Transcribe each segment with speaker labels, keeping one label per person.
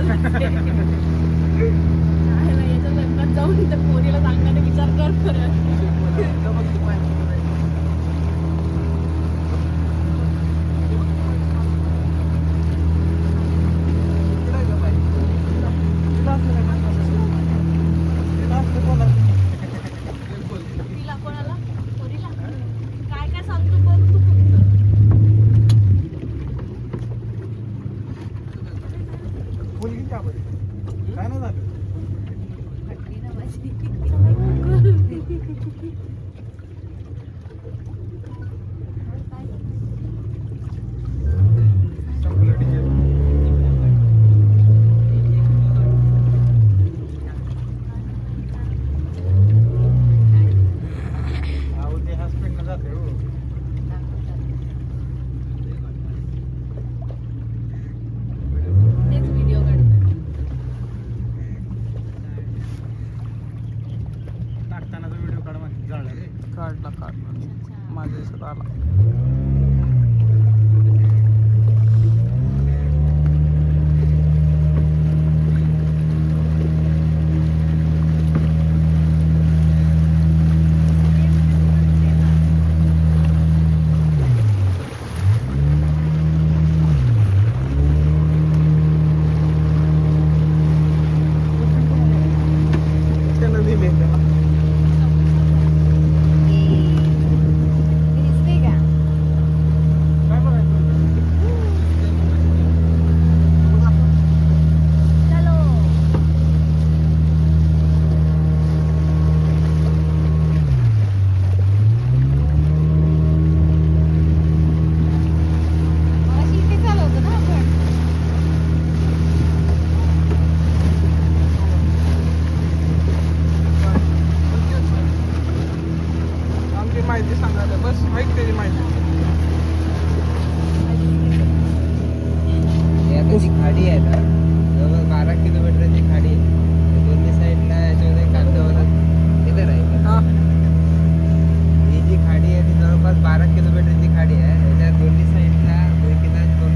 Speaker 1: याच्या लग्नात जाऊन त्या पोरीला सांगण्याने विचार कर तिला कोणाला पोरीला काय काय सांगतो बघ तू फक्त
Speaker 2: काय नाही झालं
Speaker 3: काढला माझ्या दिसत आला. माहिती सांगायला बस माहिती त्याची माहिती.
Speaker 4: जी खाडी आहे ना जवळ 12 किलोमीटरची खाडी आहे. दोन्ही साईडला याच्यामध्ये कांदावरून इथं आहे. ही जी खाडी आहे ती जवळपास 12 किलोमीटरची खाडी आहे. याच्या दोन्ही साईडला दोन्ही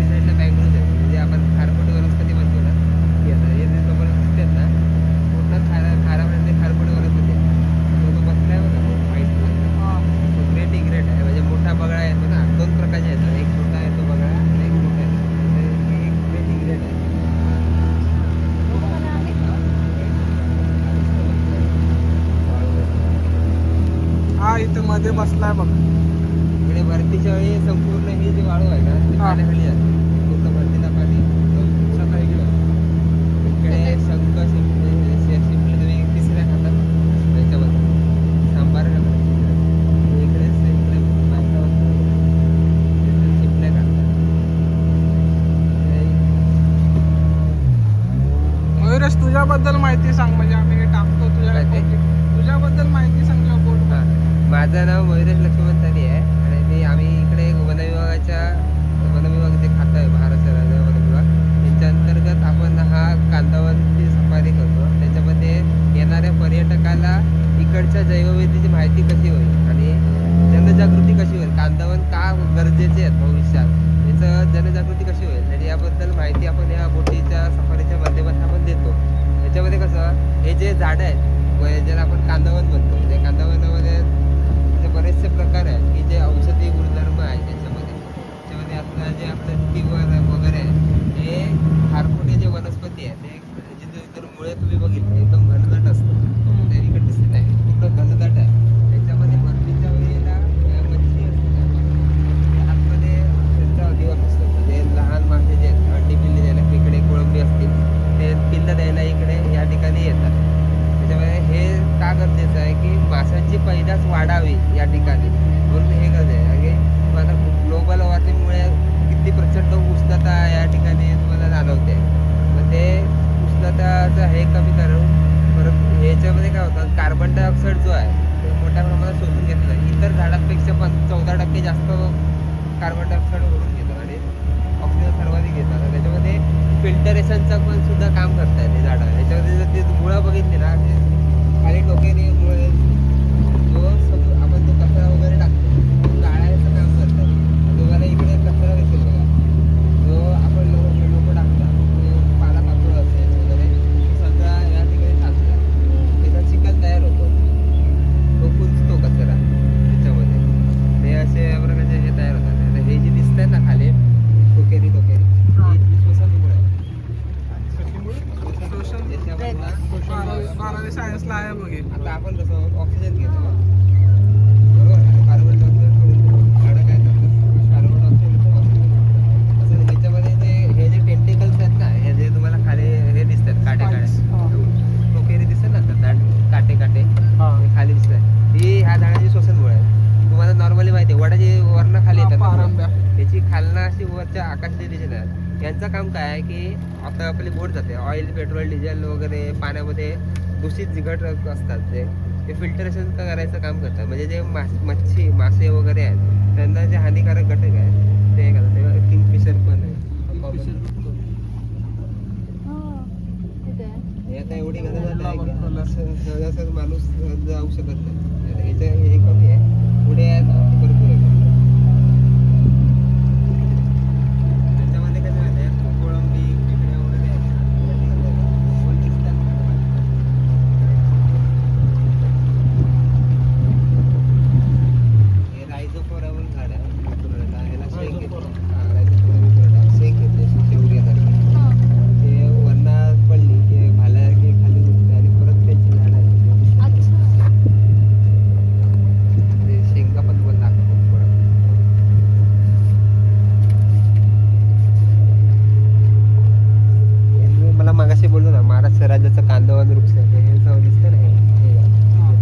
Speaker 4: साईडला मँग्रोव्ज आहेत. म्हणजे आपण खारफुटी वनस्पती म्हणतो ना ती आता हे जे समोर दिसतात ना पूर्ण खारामध्ये खारफुटी वनस्पती आहे. तो बसलाय बघा व्हाईट ग्रेट इग्रेट आहे. म्हणजे मोठा बगळा येतो ना 2 प्रकारचे येतात. एक छोटा येतो बगळा आणि एक मोठा येतो. एक ग्रेट इग्रेट आहे.
Speaker 3: हा इथे मध्ये बसलाय बघ.
Speaker 4: इकडे भरतीच्या वेळी संपूर्ण ही जी वाळू आहे ना ती पाण्याखाली जाते. पूर्ण भरतीला पाणी सकाळी इकडे शंख शिंपले तुम्ही तिसऱ्या खातात त्याच्यामध्ये सांबार खातात. इकडे शिंपले शिंपल्या खातात.
Speaker 3: मयुरेश तुझ्याबद्दल माहिती सांग. म्हणजे आम्ही हे टाकतो तुझ्याबद्दल माहिती सांग. बोर्ड.
Speaker 4: माझं नाव मयुरेश लक्ष्मण तारी आहे आणि आम्ही इकडे वनविभाग जे खातं आहे महाराष्ट्र राज्य वनविभाग त्यांच्या अंतर्गत आपण हा कांदावनची सफारी करतो. त्याच्यामध्ये येणाऱ्या पर्यटकाला इकडच्या जैवविविधतेची माहिती कशी होईल आणि जनजागृती कशी होईल, कांदावन का गरजेचे आहेत भविष्यात याचं जनजागृती कशी होईल आणि याबद्दल माहिती आपण या बोटीच्या सफारीच्या माध्यमातून आपण देतो. याच्यामध्ये कसं हे जे झाडं आहेत ज्याला आपण कांदावन म्हणतो त्या कांदावनामध्ये बरेचसे प्रकार आहेत की जे औषधी गुणधर्म आहे त्याच्यामध्ये आपलं जे आपलं टिवर वगैरे आहे हे खारफुटी जे वनस्पती आहे ते जिथे मुळे तुम्ही बघितले एकदम घनदाट असतं. ते इकडे दिसत आहे पूर्ण घनदाट आहे. त्याच्यामध्ये भरतीच्या वेळेला मच्छी असते आतमध्ये त्यांचा दिवस असतो. म्हणजे लहान मासे जे आहेत अंडी पिल्ली द्यायला इकडे कोळंबी असतील ते पिल्लं द्यायला इकडे या ठिकाणी येतात. त्याच्यामुळे हे का गरजेचं आहे की माशांची पैदास वाढावी या ठिकाणी म्हणून हे गरजेचं आहे की आता ग्लोबल वॉर्मिंगमुळे किती प्रचंड उष्णता या ठिकाणी तुम्हाला जाणवते. मग ते उष्णताचं हे कमी करून परत ह्याच्यामध्ये काय होतं कार्बन डायऑक्साईड जो आहे तो मोठ्या प्रमाणात शोषून घेतला. इतर झाडांपेक्षा 14% जास्त कार्बन डायऑक्साईड ओढून घेतात आणि ऑक्सिजन सर्वाधिक घेतात. त्याच्यामध्ये फिल्टरेशनचं पण सुद्धा काम करतात ते झाडं. ह्याच्यामध्ये जर ते मुळं बघितली ना खाली टोकेने मुळे जो आपण तो कचरा वगैरे टाकतो तो गाळायचं काम करतात. तुम्हाला इकडे कचरा दिसेल बघा जो आपण लोक टाकतात तो पाला पाचोळा असेल जे वरनं खाली येतात ना,
Speaker 3: पारंब्या.
Speaker 4: त्याची खालना अशी वरच्या आकाशाची दिशेने आहे. यांचं काम काय आहे की आता आपली बोट जाते, ऑइल पेट्रोल डिझेल वगैरे पाण्यामध्ये दूषित जिघट असतात ते फिल्टरेशन करायचं काम करतात. म्हणजे जे मच्छी मासे वगैरे आहेत त्यांना जे हानिकारक घटक आहेत ते करतात. ते किंगफिशर पण आहे. हे आता एवढी घनदाट आहे की सहजासहज माणूस जाऊ शकत नाही. याचं हे कमी आहे, पुढे आहे ना भरपूर आहे. त्याच्यामध्ये कसं माहिती आहे, कोळंबी खेकडे वगैरे पण दिसतात. हे रायझोफोरा म्हणून झाड आहे. ह्याला शेक येते. रायझोफोरा शेक येते अशी शेवग्यासारखी. ते वरनं पडली की भाल्यासारखी खाली उठते आणि परत त्यांची झाड आहे. ते शेंगा पण लागतात थोडं. मला मागाशी बोललो ना, महाराष्ट्र राज्याचं कांदळवन वृक्ष आहे. हे जवळ दिसतं ना, हे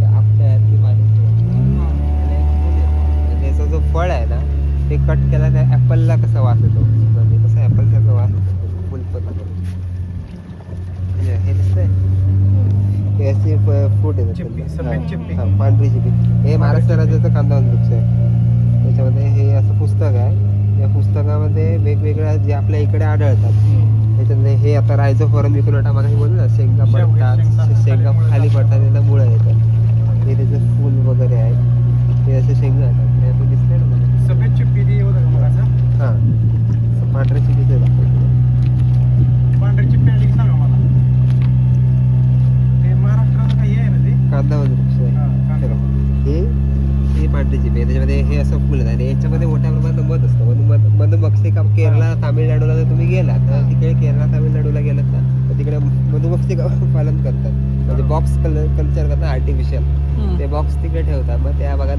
Speaker 4: आपल्या की पाणी त्याचा जो फळ आहे ना ते कट केला त्या ऍपलला कसा वास येतो, म्हणजे कसं ऍपलसारखं वास येतो फुलपत. हे दिसतंय, हे अशी फूट
Speaker 3: चिप्पी, सफेद
Speaker 4: येतात.
Speaker 3: चिप्पी.
Speaker 4: पांढरी चिप्पी. हे महाराष्ट्र राज्याचं कांदळवन वृक्ष आहे. त्याच्यामध्ये हे असं पुस्तक आहे. या पुस्तकामध्ये वेगवेगळ्या जे आपल्या इकडे आढळतात त्याच्यामध्ये हे आता रायझोफोरा म्युकरोटा मला बोललो ना, शेंगा पडतात, शेंगा खाली पडतात, त्याला मुळं येतात. हे त्याचं फूल वगैरे आहे, हे असे शेंगा येतात. हे आता दिसतंय ना मला.
Speaker 3: सफेद चिप्पी ती होतं का मगाचं?
Speaker 4: हां, पांढऱ्या चिप्पीचं दाखवतो.
Speaker 3: पांढरी चिप्पी आली की सांगा मला. ते महाराष्ट्राचं काही आहे ना ते?
Speaker 4: कांदळवन वृक्ष आहे.
Speaker 3: हा, कांदळवन.
Speaker 4: हे पांढरी चिप्पी आहे. त्याच्यामध्ये हे असं फुल आहे आणि याच्यामध्ये मोठ्या प्रमाणात मध असतं. मधुमक्षिका केरला तामिळनाडूला जर तुम्ही गेलात तर तिकडे केरला तामिळनाडूला गेलात ना तर तिकडे मधुमक्षिका पालन करतात. म्हणजे बॉक्स कल्चर करतात आर्टिफिशियल. ते बॉक्स तिकडे ठेवतात. मग त्या बघा,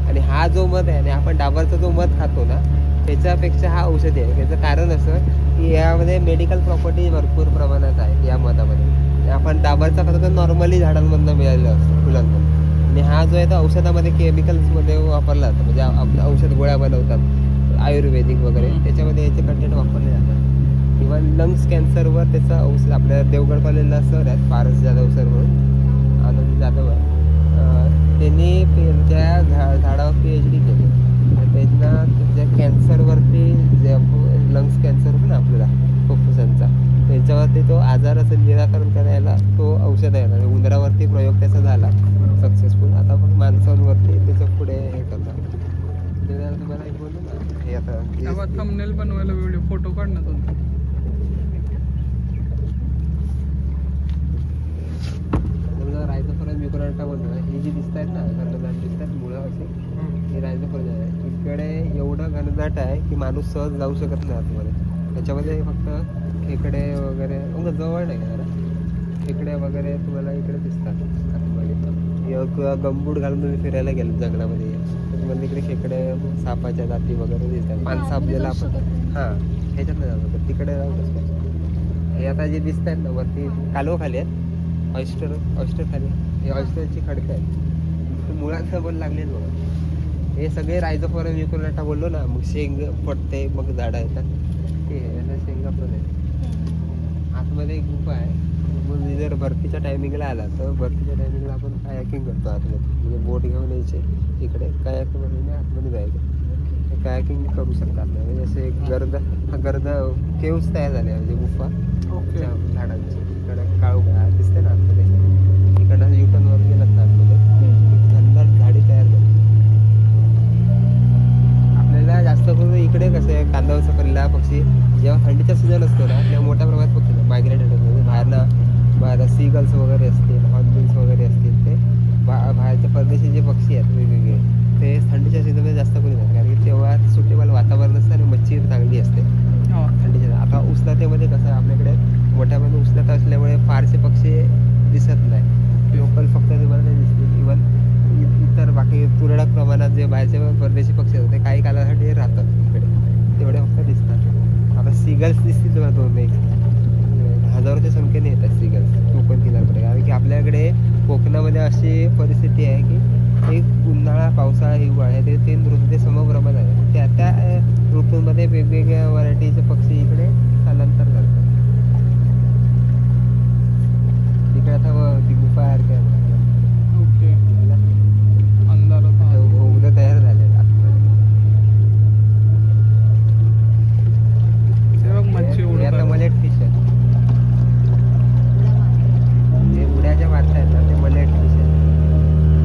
Speaker 4: आणि हा जो मध आहे आणि आपण डाबरचा जो मध खातो ना त्याच्यापेक्षा हा औषधी आहे. त्याचं कारण असं की यामध्ये मेडिकल प्रॉपर्टी भरपूर प्रमाणात आहे या मधामध्ये. आपण डाबरचा खातो तर नॉर्मली झाडांमधनं मिळालेलं असतं, फुलांमधून. आणि हा जो आहे तो औषधामध्ये केमिकल्समध्ये वापरला जातो. म्हणजे औषध गोळ्या बनवतात आयुर्वेदिक वगैरे, त्याच्यामध्ये याचे कंटेंट वापरले जातात. इव्हन लंग्स कॅन्सरवर त्याचं औषध आपल्या देवगड कॉलेजला सर आहेत पारस जाधव सर म्हणून, आनंद जाधव आहे. त्यांनी त्या झाडावर PhD केली. त्यांना त्या कॅन्सरवरती जे लंग्स कॅन्सर होतं ना आपल्याला फुफ्फुसांचा, त्याच्यावरती तो आजाराचं निराकरण करायला तो औषध आहे ना. उंदरावरती प्रयोग त्याचा झाला सक्सेसफुल. आता पण माणसांवरती त्याचं पुढे हे करतात. तुम्हाला एक बोललो ना, हे आता
Speaker 3: थंबनेल बनवायला व्हिडिओ फोटो काढण्यात होतो.
Speaker 4: रायझोफोरा म्युकरोटा म्हणतो, ही जी दिसत आहेत ना घनदाट दिसतात मुळं अशी, ही रायझोफोरा आहे. इकडे एवढं घनदाट आहे की माणूस सहज जाऊ शकत नाही आतमध्ये. त्याच्यामध्ये फक्त खेकडे वगैरे जवळ नाही जरा, खेकडे वगैरे तुम्हाला इकडे दिसतात आतमध्ये. गंबूट घालून तुम्ही फिरायला गेलो जंगलामध्ये त्याच्यामध्ये इकडे खेकडे, सापाच्या जाती वगैरे दिसतात. पानसाप ज्याला आपण हां ह्याच्यात नाही जाऊ शकत, तिकडे जाऊ शकतो. हे आता जे दिसत आहेत ना वरती कालव खाली आहेत, ऑयस्टर खाली, हे ऑयस्टरची खडकं आहेत. मुळात पण लागले बघा. हे सगळे रायझोफोरा म्युकरोटा बोललो ना, मग शेंग पडते मग झाडं येतात. हे शेंगा पण आहेत. आतमध्ये एक गुफा आहे. मग जर भरतीच्या टायमिंगला आला तर भरतीच्या टायमिंगला आपण कायाकिंग करतो आतमध्ये. म्हणजे बोट घेऊन यायचे इकडे कायाक म्हणजे आतमध्ये जायचं. कायाकिंग करू शकतात. म्हणजे असे गर्द केव्स तयार झाले म्हणजे गुफा झाडांची. इकडे काळू दिसते ना आतमध्ये, इकडनं युटर्नवर गेलात ना आतमध्ये घनदाट झाडी तयार झाली. आपल्याला जास्त करून इकडे कसं आहे कांदळवन सफारीला पक्षी जेव्हा थंडीचा सीझन असतो ना तेव्हा मोठ्या प्रमाणात पक्षी मायग्रेटेड होतात. बाहेरनं सीगल्स वगैरे असतील, हॉर्नबिल्स वगैरे असतील, ते बाहेरचे परदेशी जे पक्षी आहेत वेगवेगळे ते थंडीच्या सीझनमध्ये जास्त करून येतात. कारण की तेव्हा सुटेबल वातावरण असतं आणि मच्छी चांगली असते थंडीच्या. आता उष्णतेमध्ये कसं आपल्याकडे मोठ्या प्रमाणात उष्णता असल्यामुळे फारसे पक्षी दिसत नाही. लोकल फक्त तुम्हाला नाही दिसतील. इव्हन इतर बाकी तुरळक प्रमाणात जे बाहेरचे परदेशी पक्षी असतात ते काही कालासाठी राहतात इकडे, तेवढे फक्त दिसतात. आता सिगल्स दिसतील तुम्हाला दोन एक हजारोच्या संख्येने येतात सिगल्स कोकण किनारकडे. कारण की आपल्याकडे कोकणामध्ये अशी परिस्थिती आहे की एक उन्हाळा, पावसाळा, हिवाळा हे 3 ऋतू ते समप्रमाणात मध्ये वेगवेगळ्या व्हरायटीचे पक्षी इकडे स्थलांतर करतात. इकडे आता ती गुफा सारखी आहे.
Speaker 3: ओके अंधारात हा.
Speaker 4: उद्या तयार झाले आतमध्ये.
Speaker 3: ते बघ मच्छी
Speaker 4: हे आता
Speaker 3: उडतात.
Speaker 4: मलेट फिश आहे. जे उड्याच्या मारता आहेत ना ते मलेट फिश आहे.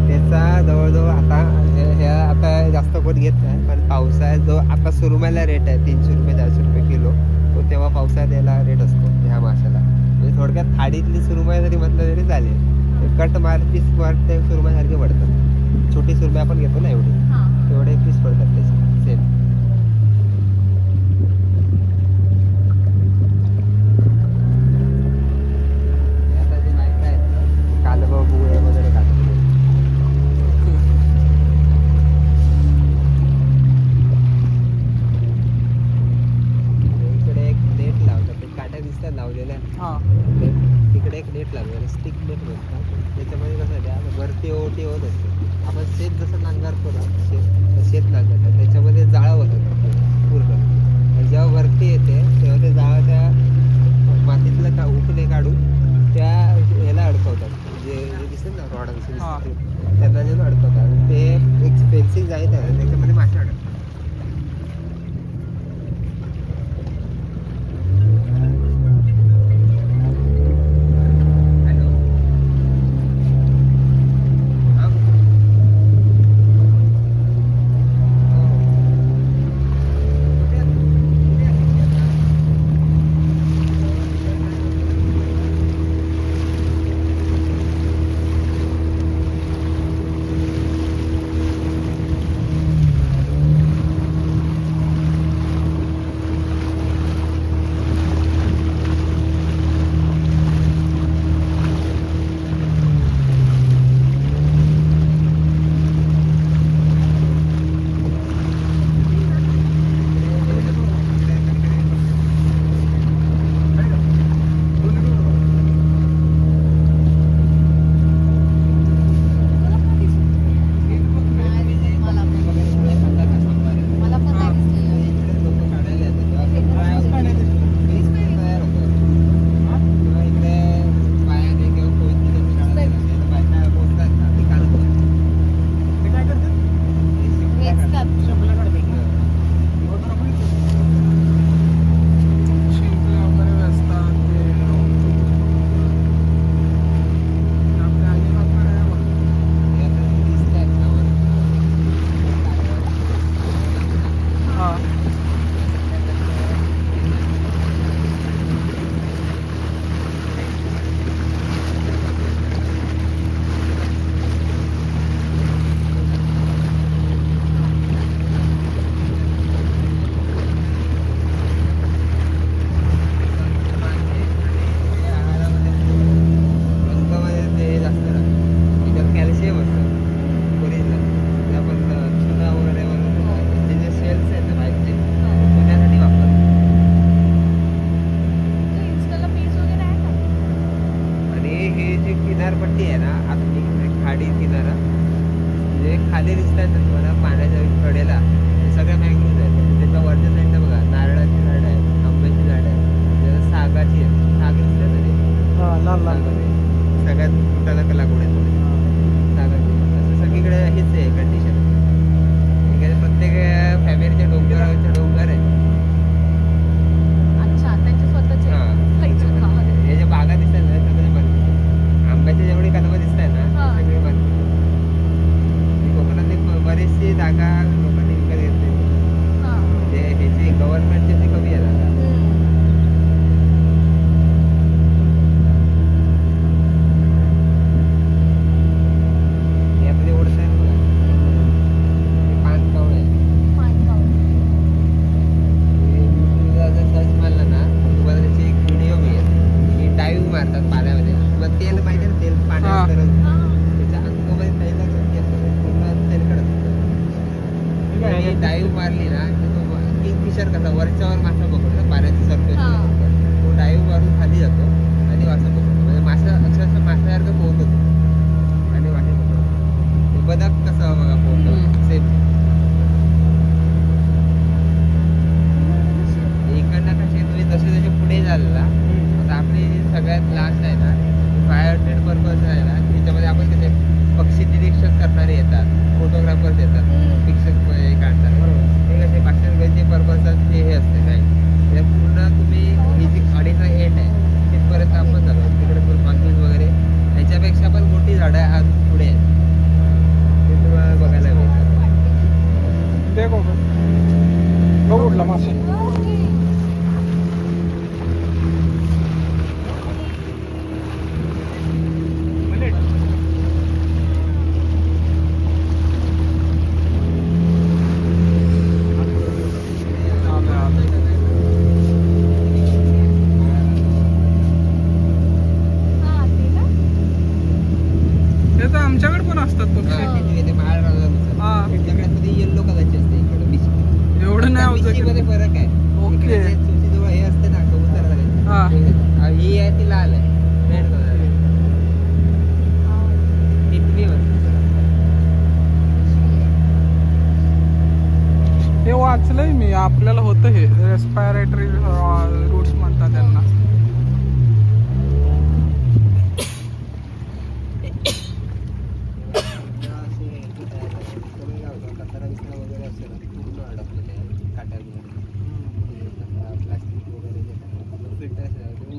Speaker 4: त्याचा जवळजवळ आता ह्या आता जास्त कोण घेत नाही, पण पावसाळ्यात जो आता सुरमईला रेट आहे 300 रुपये 400 रुपये किलो, तो तेव्हा पावसाळ्यात याला रेट असतो ह्या माशाला. म्हणजे थोडक्यात थाळीतली सुरमई जरी म्हटलं तरी चालेल. कट मार पीस मार ते सुरमईसारखे पडतात. छोटी सुरमई आपण घेतो ना एवढी, तेवढे पीस पडतात त्याचे सेम. आता जे माहिती आहे कालवा बुळे वगैरे खातात. इकडे एक नेट लावतात, ते काट्या दिसतात लावलेल्या.
Speaker 3: हा
Speaker 4: तिकडे एक नेट लावलेलं स्टिक नेट म्हणतात. त्याच्यामध्ये कसं आहे त्या वरती ओटी होत असते. आपण शेत जसं नांगरतो ना शेत नांगरतात त्याच्यामध्ये जाळं होतं पूर्ण. आणि जेव्हा वरती येते तेव्हा ते जाळं त्या मातीतलं उकणे काढून त्या ह्याला अडकवतात. जे दिसतात ना रॉड
Speaker 3: हा.
Speaker 4: त्यांना जे अडकवतात ते एक फेन्सिंग जाळीत आहे त्याच्यामध्ये मासे अडकतात. किनारपट्टी आहे ना आपली खाडी किनारा, जे खाली दिसतात ना तुम्हाला पाण्याच्या कडेला ते सगळ्या मँग्रोव्ज आहेत. त्याच्या वरच्या साईडला बघा नारळाची झाड आहे, आंब्याची झाड आहे, सागाची आहे. साग दिसतात ना ते सगळ्यात मोठा लाकूड आहे सागाची. असं सगळीकडे हेच आहे कंडिशन. प्रत्येक फॅमिलीचे डोंगर आहे.
Speaker 1: अच्छा त्यांचे स्वतःचे
Speaker 4: हे जे बागा दिसतात ना सगळे बनते. आंब्याचे जेवढे कलमं दिसतात ना सगळे बनते. कोकणातली बरीचशी जागा लोकांनी विकत घेतली. म्हणजे ह्याची गव्हर्नमेंटची ती कमी आहे जागा. यामध्ये ओढत आहे बघा, पानकावळे जर सर्च मारला ना तुम्हाला त्याची एक व्हिडिओ मिळेल की डाईव्ह मारतात पाण्यामध्ये. मग तेल माहिती ना, तेल पाण्यात करत त्याच्या अंगामध्ये तैला पूर्ण तेलकट असतं. डाईव्ह मारली ना किंगफिशर कसा वरच्यावर मासा पकडतो पाण्याच्या सरफेस, तो डाईव्ह मारून खाली जातो आणि मासा पकडतो. म्हणजे मासा अक्षरशः मासासारखं पोहत होतो आणि मासे पकडतो. बदक कसं बघा पोहतो सेम.
Speaker 3: मासे. ते तर आमच्याकडे पण असतात पक्षी. हा.
Speaker 4: येल्लो कलरची असते इकडे बिशी.
Speaker 3: एवढं नाही होतं की.
Speaker 4: मध्ये फरक आहे.
Speaker 3: ओके.
Speaker 4: इकडे जे तुळशीजवळ हे असते ना कबूतर वगैरे.
Speaker 3: हा.
Speaker 4: ही आहे ती लाल आहे. रेड कलर आहे. टिटवी म्हणतात.
Speaker 3: हे वाचलंय मी, आपल्याला होतं हे रेस्पिरेटरी रूट्स म्हणतात त्यांना.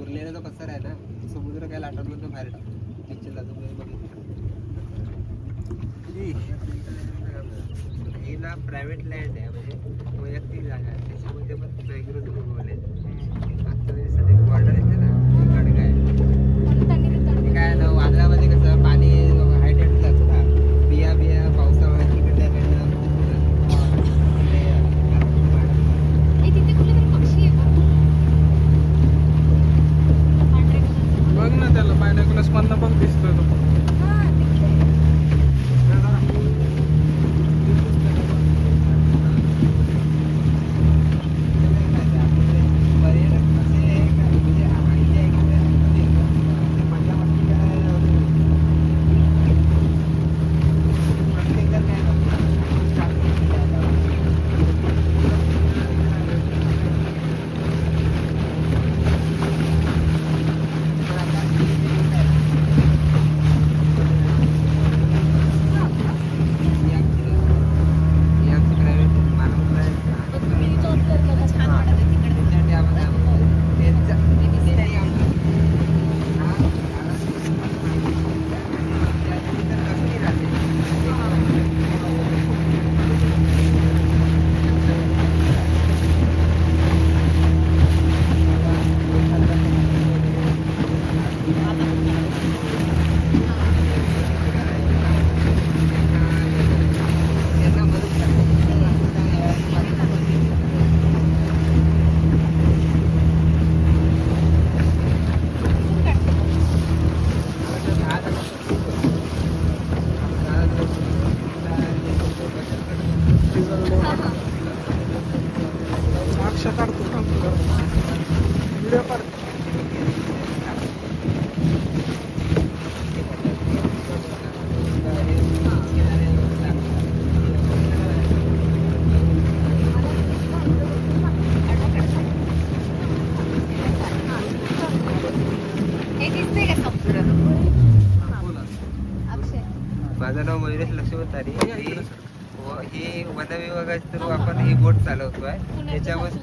Speaker 4: उरलेला जो कचरा आहे ना समुद्र काय लाटांवर तो बाहेर टाकतो. बीचला जो ही ना प्रायव्हेट लँड आहे म्हणजे वैयक्तिक जागा आहे. त्याच्यामध्ये पण मॅंग्रोव्ह उगवले आता बॉर्डर येते ना खडक आहे. ते काय ना वादळामध्ये कसं पाणी हायड्रेट जातं ना बिया पावसामुळे तिकडल्या
Speaker 3: बघ ना त्याला बायनॉक्युलर्स मधनं बघ दिसतोय तो. साक्ष काढतो व्हिडिओ काढतो.
Speaker 4: माझं नाव मयुरेश लक्ष्मण तारी. ही वन विभागाच्या थ्रू आपण ही बोट चालवतोय. त्याच्यामध्ये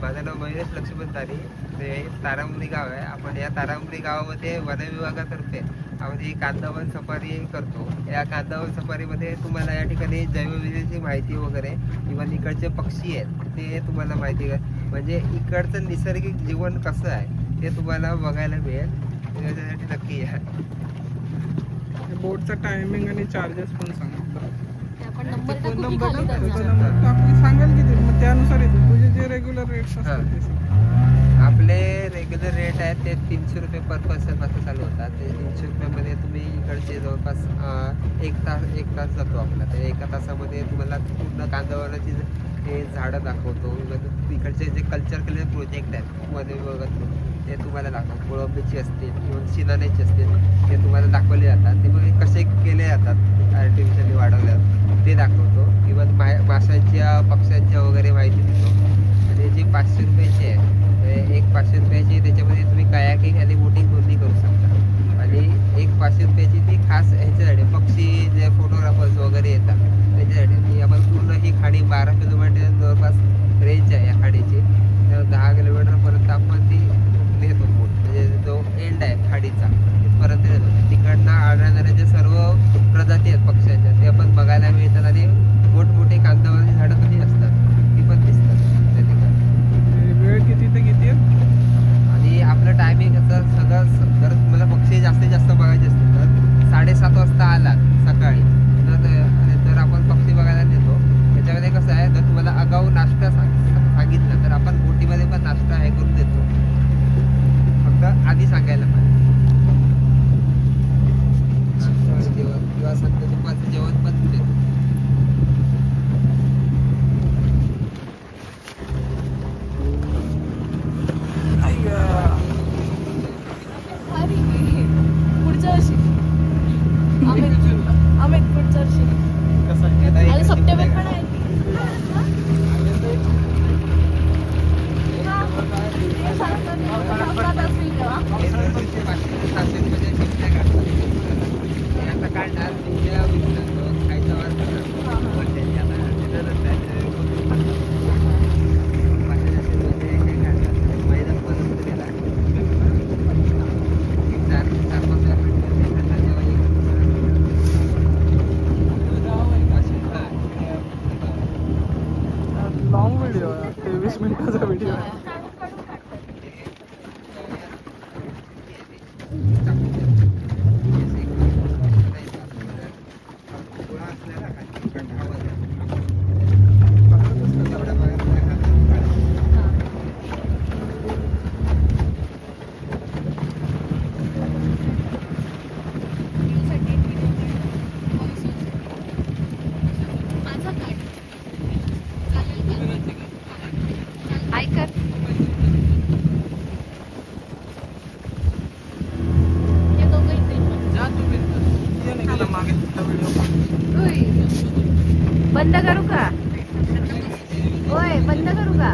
Speaker 4: माझं नाव मयुरेश लक्ष्मण तारी. ते तारामुरी गाव आहे. आपण या तारामुरी गावामध्ये वन विभागातर्फे आपण ही कांदावन सफारी करतो. या कांदावन सफारीमध्ये तुम्हाला या ठिकाणी जैवविविधतेची माहिती वगैरे इव्हन इकडचे पक्षी आहेत ते तुम्हाला माहिती म्हणजे इकडचं नैसर्गिक जीवन कसं आहे ते तुम्हाला बघायला मिळेल. त्याच्यासाठी नक्की या.
Speaker 3: बोटचा टायमिंग आणि चार्जेस पण सांगा.
Speaker 1: नंबर
Speaker 3: नंबर सांगाल किती मग त्यानुसार येतो. तुझे जे रेग्युलर रेट्स असतात ते सांग.
Speaker 4: आपले रेग्युलर रेट आहेत ते 300 रुपये पर पर्सन पासून चालू होतात. ते 300 रुपयामध्ये तुम्ही इकडचे जवळपास एक तास जातो आपला. ते एका तासामध्ये तुम्हाला पूर्ण कांदावनाची ते झाडं दाखवतो. इकडचे जे कल्चर केलेले प्रोजेक्ट आहेत वन विभागातून ते तुम्हाला दाखवतो. कोळंबीची असतील किंवा शिनाण्याची असतील ते तुम्हाला दाखवले जातात. ते मग कसे केले जातात आर्टिफिशियली वाढवल्यावर ते दाखवतो. किंवा माशांच्या पक्ष्यांच्या वगैरे माहिती देतो. आणि जी 500 रुपयाची आहे एक 500 रुपयाची त्याच्यामध्ये तुम्ही कायाकिंग आणि बोटिंग दोन्ही करू शकता. आणि एक 500 रुपयाची ती खास ह्याच्यासाठी पक्षी जे फोटोग्राफर्स वगैरे येतात त्याच्यासाठी ती आपण पूर्ण ही खाडी 12 किलोमीटर जवळपास रेंज आहे या खाडीची. 10 किलोमीटरपर्यंत आपण ती नेतो बोट म्हणजे जो एंड आहे खाडीचा तिथपर्यंत नेतो. तिकडनं आढळणारे जे सर्व प्रजाती आहेत पक्ष्याच्या, ते पण बघायला मिळतात. आणि मोठमोठे कांदावरची झाडं कधी असतात ती पण दिसतात त्या ठिकाणी.
Speaker 3: वेळ किती ते किती आहे?
Speaker 4: आणि आपलं टायमिंग आता सगळं जर तुम्हाला पक्षी जास्तीत जास्त बघायचे असतील तर 7:30 वाजता आलात सकाळी तर आपण पक्षी बघायला नेतो. त्याच्यामध्ये कसं आहे, जर तुम्हाला आगाऊ नाश्ता सांगितलं तर आपण बोटीमध्ये पण नाश्ता हे करून देतो, फक्त आधी सांगायला पाहिजे. नाश्ता जेवण किंवा सकाळी दुपारचं जेवण पण देतो.
Speaker 1: पुढच्या वर्षी अमित पुढच्या वर्षी आणि सप्टेंबर पण आहे.
Speaker 3: लॉंग व्हिडिओ आहे, 23 मिनिटाचा व्हिडिओ आहे.
Speaker 1: बंद करू का? होय बंद करू का?